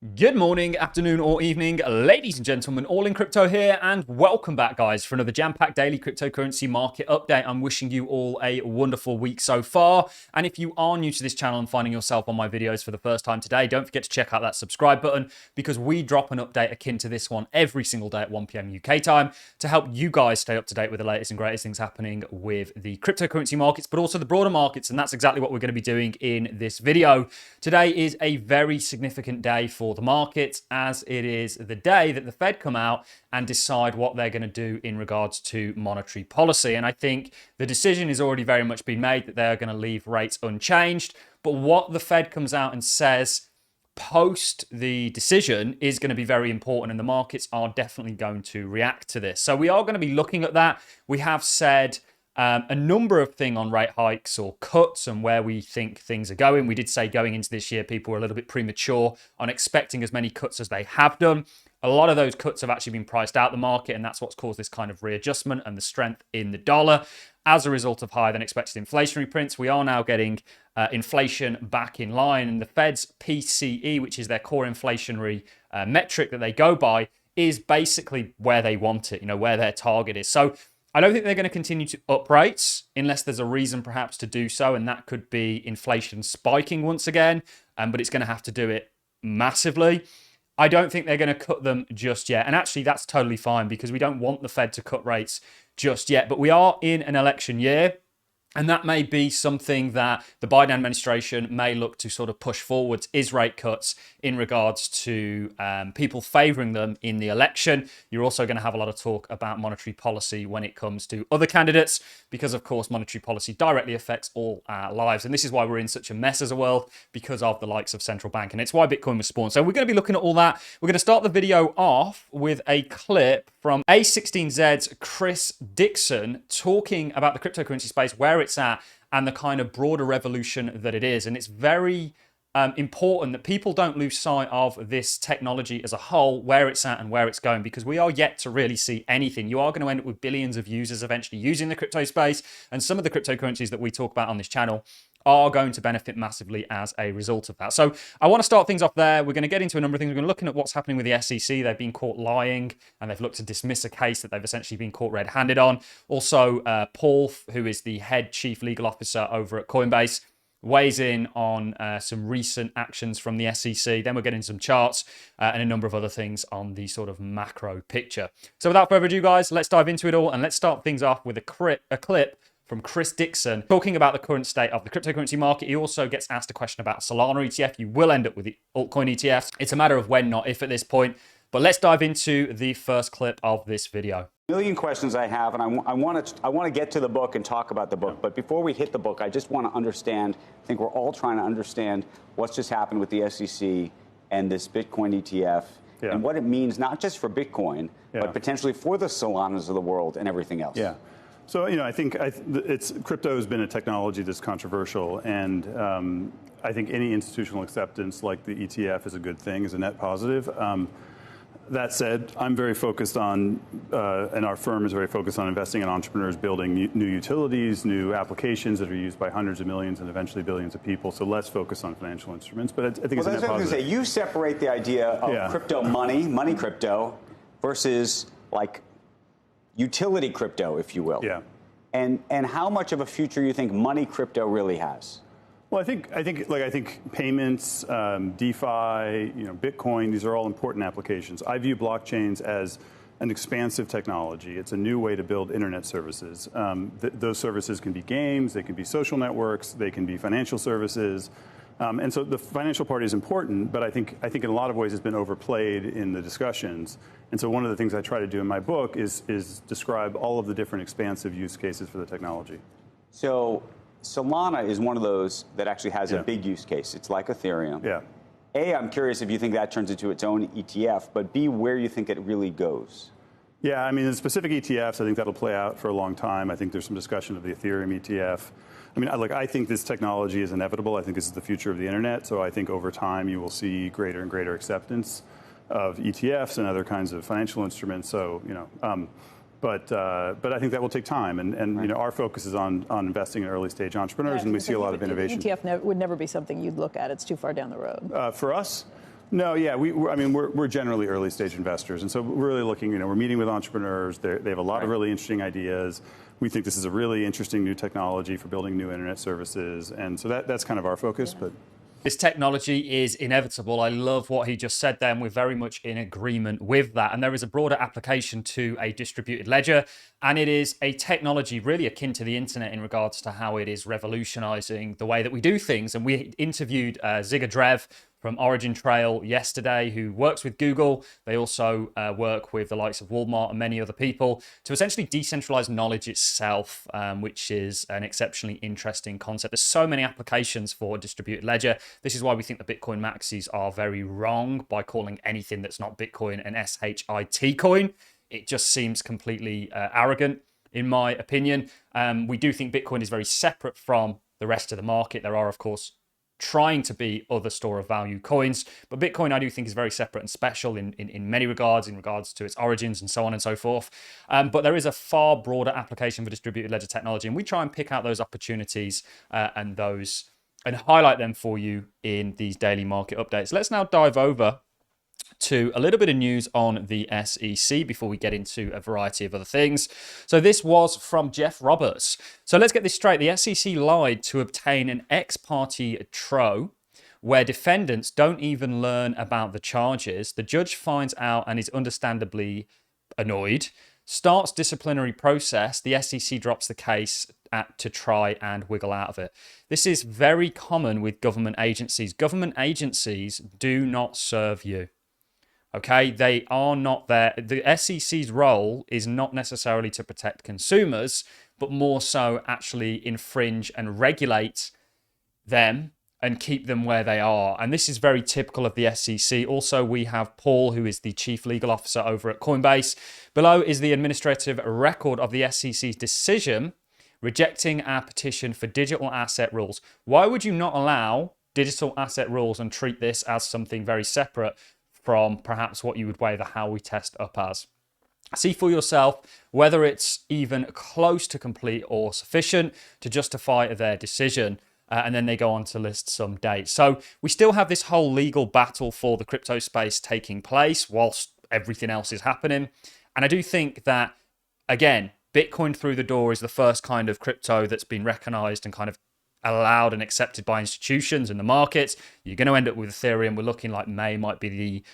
Good morning, afternoon, or evening, ladies and gentlemen. Allincrypto here, and welcome back, guys, for another jam-packed daily cryptocurrency market update. I'm wishing you all a wonderful week so far. And if you are new to this channel and finding yourself on my videos for the first time today, don't forget to check out that subscribe button, because we drop an update akin to this one every single day at 1 p.m. UK time to help you guys stay up to date with the latest and greatest things happening with the cryptocurrency markets, but also the broader markets. And that's exactly what we're going to be doing in this video. Today is a very significant day for the markets, as it is the day that the Fed come out and decide what they're going to do in regards to monetary policy. And I think the decision has already very much been made that they're going to leave rates unchanged. But what the Fed comes out and says post the decision is going to be very important, and the markets are definitely going to react to this. So we are going to be looking at that. We have said a number of things on rate hikes or cuts and where we think things are going. We did say going into this year, people were a little bit premature on expecting as many cuts as they have done. A lot of those cuts have actually been priced out the market, and that's what's caused this kind of readjustment and the strength in the dollar. As a result of higher than expected inflationary prints, we are now getting inflation back in line, and the Fed's PCE, which is their core inflationary metric that they go by, is basically where they want it, where their target is. So I don't think they're going to continue to up rates unless there's a reason perhaps to do so, and that could be inflation spiking once again, but it's going to have to do it massively. I don't think they're going to cut them just yet, and actually that's totally fine, because we don't want the Fed to cut rates just yet, but we are in an election year. And that may be something that the Biden administration may look to sort of push forwards, is rate cuts in regards to people favoring them in the election. You're also going to have a lot of talk about monetary policy when it comes to other candidates, because of course monetary policy directly affects all our lives. And this is why we're in such a mess as a world, because of the likes of central bank. And it's why Bitcoin was spawned. So we're going to be looking at all that. We're going to start the video off with a clip from A16Z's Chris Dixon talking about the cryptocurrency space, where it's at, and the kind of broader revolution that it is. And it's very important that people don't lose sight of this technology as a whole, where it's at and where it's going, because we are yet to really see anything. You are going to end up with billions of users eventually using the crypto space, and some of the cryptocurrencies that we talk about on this channel are going to benefit massively as a result of that. So I want to start things off there. We're going to get into a number of things. We're going to look at what's happening with the SEC. They've been caught lying, and they've looked to dismiss a case that they've essentially been caught red-handed on. Also, Paul, who is the head chief legal officer over at Coinbase, weighs in on some recent actions from the SEC. Then we're getting some charts and a number of other things on the sort of macro picture. So without further ado, guys, let's dive into it all, and let's start things off with a clip from Chris Dixon talking about the current state of the cryptocurrency market. He also gets asked a question about Solana ETF. You will end up with the altcoin ETFs. It's a matter of when, not if at this point. But let's dive into the first clip of this video. Million questions I have, and I want to get to the book and talk about the book. But before we hit the book, I just want to understand. I think we're all trying to understand what's just happened with the SEC and this Bitcoin ETF, and what it means not just for Bitcoin, but potentially for the Solanas of the world and everything else. Yeah. So, I think crypto has been a technology that's controversial, and I think any institutional acceptance like the ETF is a good thing, is a net positive. That said, I'm very focused on, and our firm is very focused on investing in entrepreneurs building new utilities, new applications that are used by hundreds of millions and eventually billions of people. So less focus on financial instruments, but I think it's a net positive. That's what I was going to say. You separate the idea of crypto money crypto, versus like utility crypto, if you will. Yeah. And how much of a future you think money crypto really has? Well, I think payments, DeFi, Bitcoin, these are all important applications. I view blockchains as an expansive technology. It's a new way to build internet services. Those services can be games, they can be social networks, they can be financial services. And so the financial part is important, but I think in a lot of ways it's been overplayed in the discussions. And so one of the things I try to do in my book is describe all of the different expansive use cases for the technology. So Solana is one of those that actually has a big use case. It's like Ethereum. Yeah. A, I'm curious if you think that turns into its own ETF, but B, where you think it really goes. Yeah, I mean, the specific ETFs, I think that'll play out for a long time. I think there's some discussion of the Ethereum ETF. I mean, I think this technology is inevitable. I think this is the future of the internet. So I think over time you will see greater and greater acceptance of ETFs and other kinds of financial instruments. So, but I think that will take time. And our focus is on investing in early stage entrepreneurs, and we see a lot of innovation. ETF would never be something you'd look at. It's too far down the road. For us, No, yeah, I mean, we're generally early stage investors, and so we're really looking. We're meeting with entrepreneurs. They have a lot of really interesting ideas. We think this is a really interesting new technology for building new internet services, and so that's kind of our focus. But this technology is inevitable. I love what he just said there, and we're very much in agreement with that. And there is a broader application to a distributed ledger, and it is a technology really akin to the internet in regards to how it is revolutionizing the way that we do things. And we interviewed Ziga Drev from Origin Trail yesterday, who works with Google. They also work with the likes of Walmart and many other people to essentially decentralize knowledge itself, which is an exceptionally interesting concept. There's so many applications for distributed ledger. This is why we think the Bitcoin maxis are very wrong by calling anything that's not Bitcoin an SHIT coin. It just seems completely arrogant, in my opinion. We do think Bitcoin is very separate from the rest of the market. There are, of course, trying to be other store of value coins, but Bitcoin I do think is very separate and special in many regards, in regards to its origins and so on and so forth. But there is a far broader application for distributed ledger technology, and we try and pick out those opportunities and highlight them for you in these daily market updates. Let's now dive over to a little bit of news on the SEC before we get into a variety of other things. So this was from Jeff Roberts. So let's get this straight. The SEC lied to obtain an ex parte tro where defendants don't even learn about the charges. The judge finds out and is understandably annoyed, starts disciplinary process. The SEC drops the case to try and wiggle out of it. This is very common with government agencies. Government agencies do not serve you. Okay, they are not there. The SEC's role is not necessarily to protect consumers, but more so actually infringe and regulate them and keep them where they are. And this is very typical of the SEC. Also, we have Paul, who is the chief legal officer over at Coinbase. Below is the administrative record of the SEC's decision rejecting our petition for digital asset rules. Why would you not allow digital asset rules and treat this as something very separate from perhaps what you would weigh the Howey test up as? See for yourself whether it's even close to complete or sufficient to justify their decision. And then they go on to list some dates. So we still have this whole legal battle for the crypto space taking place whilst everything else is happening. And I do think that, again, Bitcoin through the door is the first kind of crypto that's been recognized and kind of allowed and accepted by institutions and the markets. You're going to end up with Ethereum. We're looking like May might be the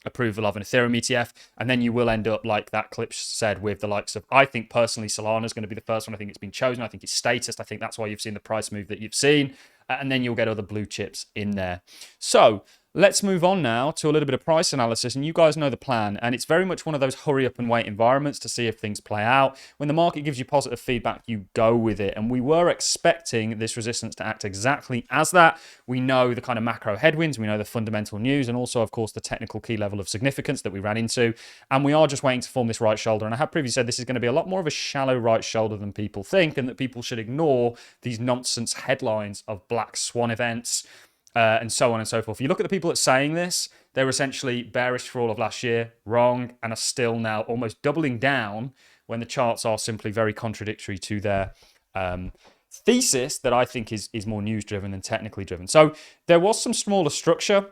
approval of an Ethereum ETF. And then you will end up, like that clip said, with the likes of, I think personally, Solana is going to be the first one. I think it's been chosen. I think it's statist. I think that's why you've seen the price move that you've seen. And then you'll get other blue chips in there. So let's move on now to a little bit of price analysis. And you guys know the plan. And it's very much one of those hurry up and wait environments to see if things play out. When the market gives you positive feedback, you go with it. And we were expecting this resistance to act exactly as that. We know the kind of macro headwinds. We know the fundamental news. And also, of course, the technical key level of significance that we ran into. And we are just waiting to form this right shoulder. And I have previously said this is going to be a lot more of a shallow right shoulder than people think. And that people should ignore these nonsense headlines of black swan events. And so on and so forth. If you look at the people that's saying this, they're essentially bearish for all of last year, wrong, and are still now almost doubling down when the charts are simply very contradictory to their thesis that I think is more news-driven than technically driven. So there was some smaller structure.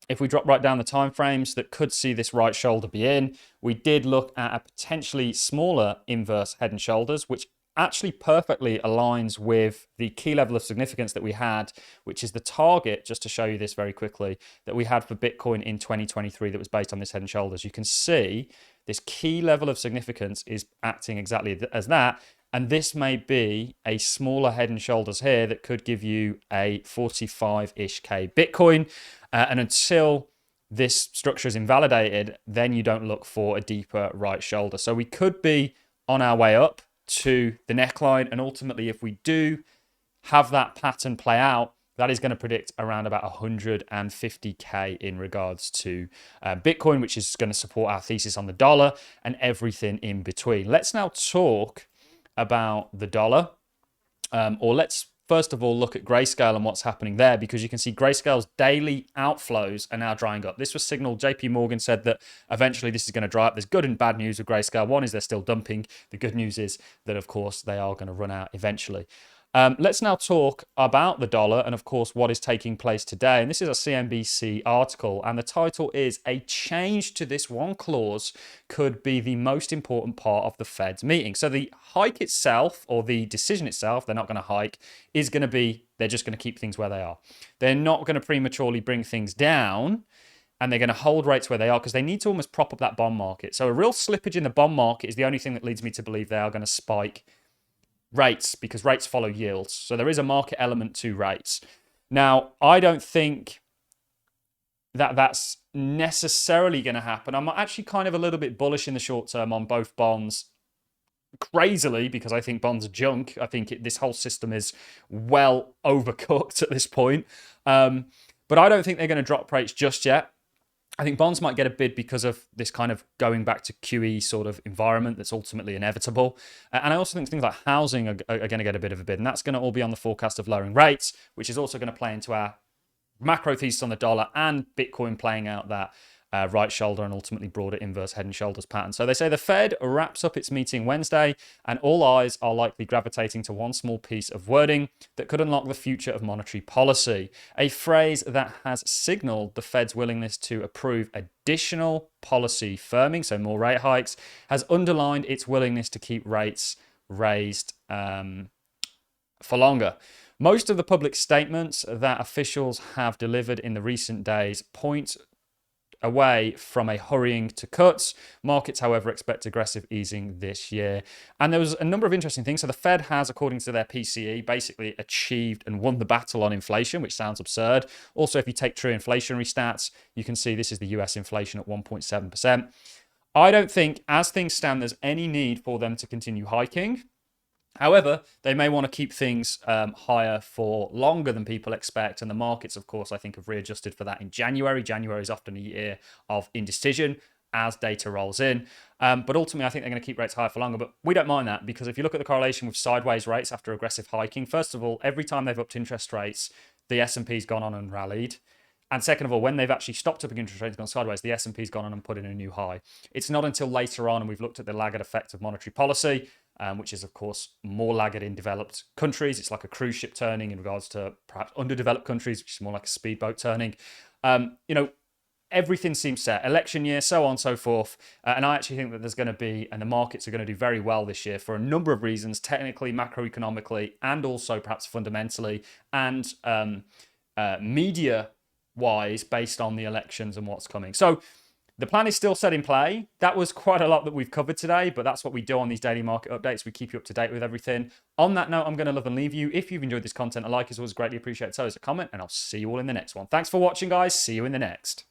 If we drop right down the timeframes that could see this right shoulder be in, we did look at a potentially smaller inverse head and shoulders, which actually perfectly aligns with the key level of significance that we had, which is the target, just to show you this very quickly, that we had for Bitcoin in 2023 that was based on this head and shoulders. You can see this key level of significance is acting exactly as that. And this may be a smaller head and shoulders here that could give you a 45-ish K Bitcoin. And until this structure is invalidated, then you don't look for a deeper right shoulder. So we could be on our way up to the neckline, and ultimately if we do have that pattern play out, that is going to predict around about 150K in regards to Bitcoin, which is going to support our thesis on the dollar and everything in between. Let's now talk about the dollar, or let's first of all look at Grayscale and what's happening there, because you can see Grayscale's daily outflows are now drying up. This was signaled. JP Morgan said that eventually this is going to dry up. There's good and bad news with Grayscale. One is they're still dumping. The good news is that, of course, they are going to run out eventually. Let's now talk about the dollar and, of course, what is taking place today. And this is a CNBC article, and the title is "A Change to This One Clause Could Be the Most Important Part of the Fed's Meeting." So the hike itself, or the decision itself, they're not going to hike, is going to be, they're just going to keep things where they are. They're not going to prematurely bring things down, and they're going to hold rates where they are because they need to almost prop up that bond market. So a real slippage in the bond market is the only thing that leads me to believe they are going to spike rates, because rates follow yields. So there is a market element to rates. Now, I don't think that that's necessarily going to happen. I'm actually kind of a little bit bullish in the short term on both bonds, crazily, because I think bonds are junk. I think this whole system is well overcooked at this point. But I don't think they're going to drop rates just yet. I think bonds might get a bid because of this kind of going back to QE sort of environment that's ultimately inevitable. And I also think things like housing are going to get a bit of a bid. And that's going to all be on the forecast of lowering rates, which is also going to play into our macro thesis on the dollar and Bitcoin playing out that right shoulder and ultimately broader inverse head and shoulders pattern. So they say the Fed wraps up its meeting Wednesday, and all eyes are likely gravitating to one small piece of wording that could unlock the future of monetary policy, a phrase that has signaled the Fed's willingness to approve additional policy firming, so more rate hikes, has underlined its willingness to keep rates raised for longer. Most of the public statements that officials have delivered in the recent days point away from a hurrying to cuts. Markets, however, expect aggressive easing this year. And there was a number of interesting things. So the Fed has, according to their PCE, basically achieved and won the battle on inflation, which sounds absurd. Also, if you take true inflationary stats, you can see this is the US inflation at 1.7%. I don't think, as things stand, there's any need for them to continue hiking. However, they may want to keep things higher for longer than people expect. And the markets, of course, I think have readjusted for that in January. January is often a year of indecision as data rolls in. But ultimately, I think they're going to keep rates higher for longer. But we don't mind that, because if you look at the correlation with sideways rates after aggressive hiking, first of all, every time they've upped interest rates, the S&P's gone on and rallied. And second of all, when they've actually stopped upping interest rates and gone sideways, the S&P's gone on and put in a new high. It's not until later on, and we've looked at the laggard effect of monetary policy, which is, of course, more laggard in developed countries. It's like a cruise ship turning in regards to perhaps underdeveloped countries, which is more like a speedboat turning. Everything seems set. Election year, so on and so forth. And I actually think that there's going to be, and the markets are going to do very well this year for a number of reasons, technically, macroeconomically, and also perhaps fundamentally, and media-wise, based on the elections and what's coming. So the plan is still set in play. That was quite a lot that we've covered today, but that's what we do on these daily market updates. We keep you up to date with everything. On that note, I'm going to love and leave you. If you've enjoyed this content, a like is always greatly appreciated. So is a comment, and I'll see you all in the next one. Thanks for watching, guys. See you in the next.